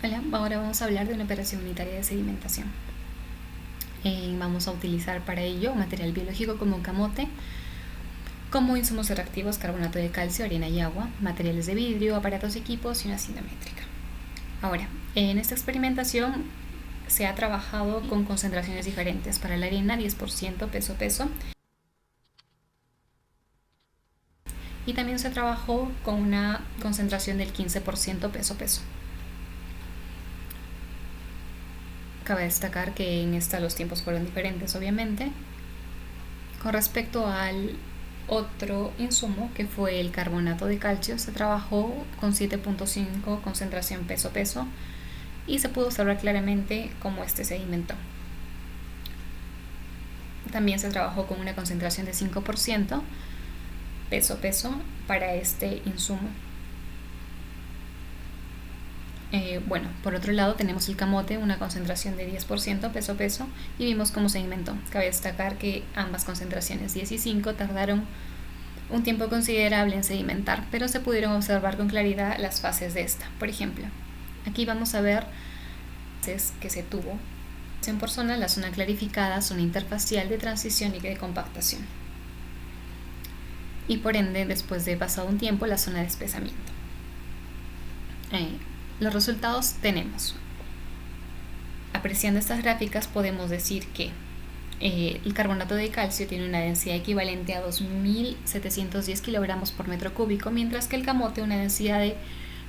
Hola, ahora vamos a hablar de una operación unitaria de sedimentación. Vamos a utilizar para ello material biológico como camote, como insumos reactivos carbonato de calcio, arena y agua, materiales de vidrio, aparatos y equipos y una cinta métrica. Ahora, en esta experimentación se ha trabajado con concentraciones diferentes. Para la arena 10% peso-peso y también se trabajó con una concentración del 15% peso-peso. Cabe destacar que en esta los tiempos fueron diferentes, obviamente. Con respecto al otro insumo, que fue el carbonato de calcio, se trabajó con 7.5 concentración peso-peso y se pudo observar claramente cómo este sedimentó. También se trabajó con una concentración de 5% peso-peso para este insumo. Por otro lado tenemos el camote, una concentración de 10% peso-peso, y vimos cómo se sedimentó. Cabe destacar que ambas concentraciones 10 y 5 tardaron un tiempo considerable en sedimentar, pero se pudieron observar con claridad las fases de esta. Por ejemplo, aquí vamos a ver que se tuvo por zona, la zona clarificada, zona interfacial de transición y de compactación, y por ende, después de pasado un tiempo, la zona de espesamiento. Los resultados tenemos. Apreciando estas gráficas podemos decir que el carbonato de calcio tiene una densidad equivalente a 2.710 kilogramos por metro cúbico, mientras que el camote una densidad de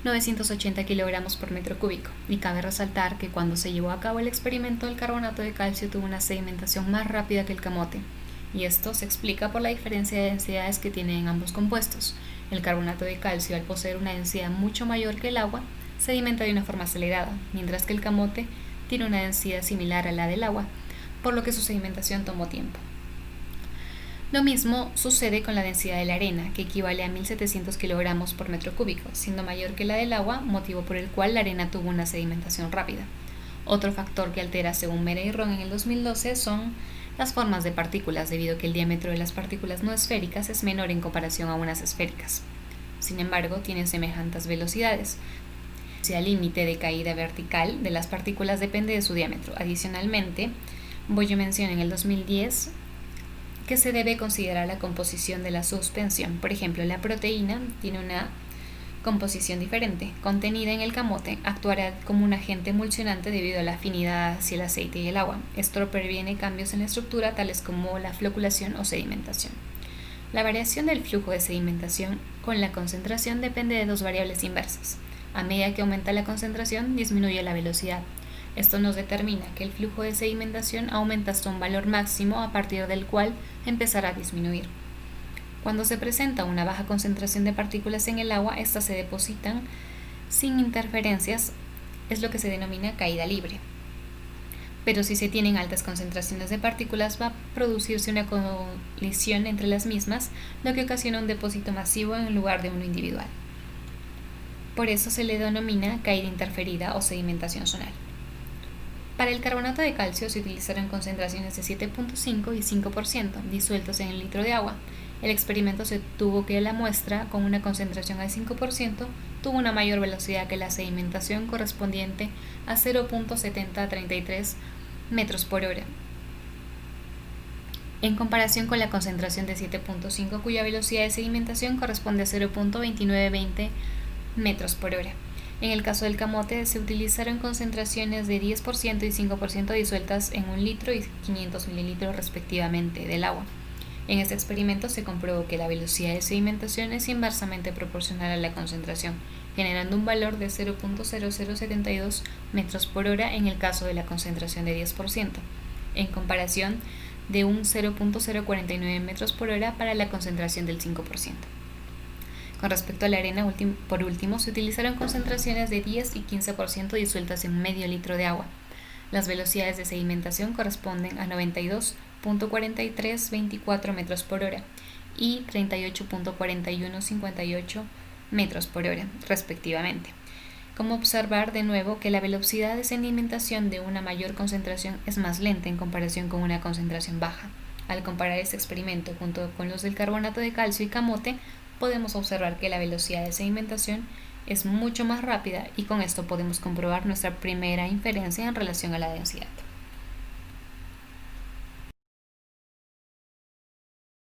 980 kilogramos por metro cúbico. Y cabe resaltar que cuando se llevó a cabo el experimento, el carbonato de calcio tuvo una sedimentación más rápida que el camote, y esto se explica por la diferencia de densidades que tienen ambos compuestos. El carbonato de calcio, al poseer una densidad mucho mayor que el agua, sedimenta de una forma acelerada, mientras que el camote tiene una densidad similar a la del agua, por lo que su sedimentación tomó tiempo. Lo mismo sucede con la densidad de la arena, que equivale a 1.700 kilogramos por metro cúbico, siendo mayor que la del agua, motivo por el cual la arena tuvo una sedimentación rápida. Otro factor que altera, según Mera y Ron en el 2012, son las formas de partículas, debido a que el diámetro de las partículas no esféricas es menor en comparación a unas esféricas. Sin embargo, tienen semejantes velocidades. El límite de caída vertical de las partículas depende de su diámetro. Adicionalmente, Boyo menciona en el 2010 que se debe considerar la composición de la suspensión. Por ejemplo, la proteína tiene una composición diferente. Contenida en el camote, actuará como un agente emulsionante debido a la afinidad hacia el aceite y el agua. Esto previene cambios en la estructura tales como la floculación o sedimentación. La variación del flujo de sedimentación con la concentración depende de dos variables inversas. A medida que aumenta la concentración, disminuye la velocidad. Esto nos determina que el flujo de sedimentación aumenta hasta un valor máximo a partir del cual empezará a disminuir. Cuando se presenta una baja concentración de partículas en el agua, estas se depositan sin interferencias, es lo que se denomina caída libre. Pero si se tienen altas concentraciones de partículas, va a producirse una colisión entre las mismas, lo que ocasiona un depósito masivo en lugar de uno individual. Por eso se le denomina caída interferida o sedimentación zonal. Para el carbonato de calcio se utilizaron concentraciones de 7.5 y 5% disueltos en el litro de agua. El experimento se tuvo que la muestra con una concentración al 5% tuvo una mayor velocidad que la sedimentación correspondiente a 0.7033 metros por hora, en comparación con la concentración de 7.5 cuya velocidad de sedimentación corresponde a 0.2920 metros por hora. En el caso del camote se utilizaron concentraciones de 10% y 5% disueltas en 1 litro y 500 mililitros respectivamente del agua. En este experimento se comprobó que la velocidad de sedimentación es inversamente proporcional a la concentración, generando un valor de 0.0072 metros por hora en el caso de la concentración de 10%, en comparación de un 0.049 metros por hora para la concentración del 5%. Con respecto a la arena, por último, se utilizaron concentraciones de 10 y 15% disueltas en medio litro de agua. Las velocidades de sedimentación corresponden a 92.4324 metros por hora y 38.4158 metros por hora, respectivamente. Como observar de nuevo que la velocidad de sedimentación de una mayor concentración es más lenta en comparación con una concentración baja. Al comparar este experimento junto con los del carbonato de calcio y camote, podemos observar que la velocidad de sedimentación es mucho más rápida y con esto podemos comprobar nuestra primera inferencia en relación a la densidad.